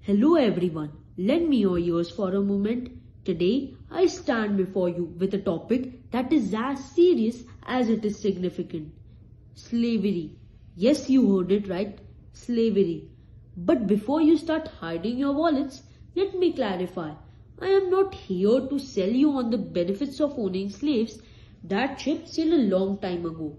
Hello everyone, lend me your ears for a moment. Today I stand before you with a topic that is as serious as it is significant. Slavery. Yes, you heard it right. Slavery. But before you start hiding your wallets, let me clarify. I am not here to sell you on the benefits of owning slaves. That ship sailed a long time ago.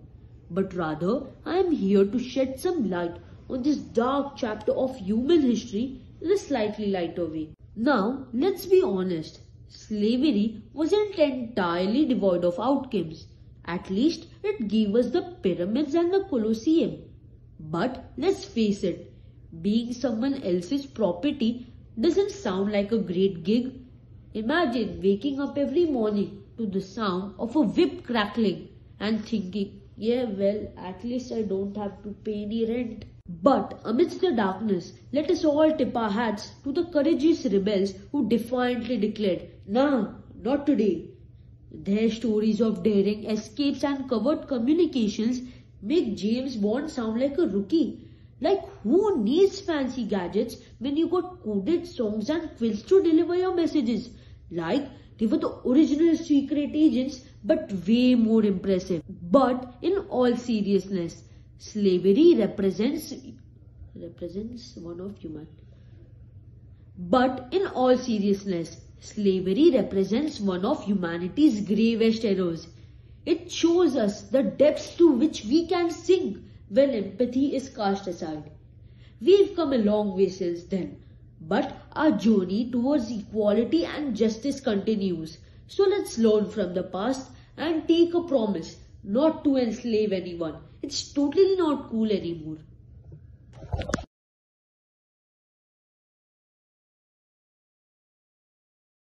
But rather, I am here to shed some light on this dark chapter of human history in a slightly lighter way. Now, let's be honest. Slavery wasn't entirely devoid of outcomes. At least, it gave us the pyramids and the Colosseum. But let's face it, being someone else's property doesn't sound like a great gig. Imagine waking up every morning to the sound of a whip crackling and thinking, yeah, well, at least I don't have to pay any rent. But amidst the darkness, let us all tip our hats to the courageous rebels who defiantly declared, nah, not today. Their stories of daring escapes and covert communications make James Bond sound like a rookie. Like, who needs fancy gadgets when you got coded songs and quills to deliver your messages? Like, they were the original secret agents, but way more impressive. But in all seriousness, slavery represents one of humanity. But in all seriousness, slavery represents one of humanity's gravest errors. It shows us the depths to which we can sink when empathy is cast aside. We've come a long way since then, but our journey towards equality and justice continues. So let's learn from the past and take a promise not to enslave anyone. It's totally not cool anymore.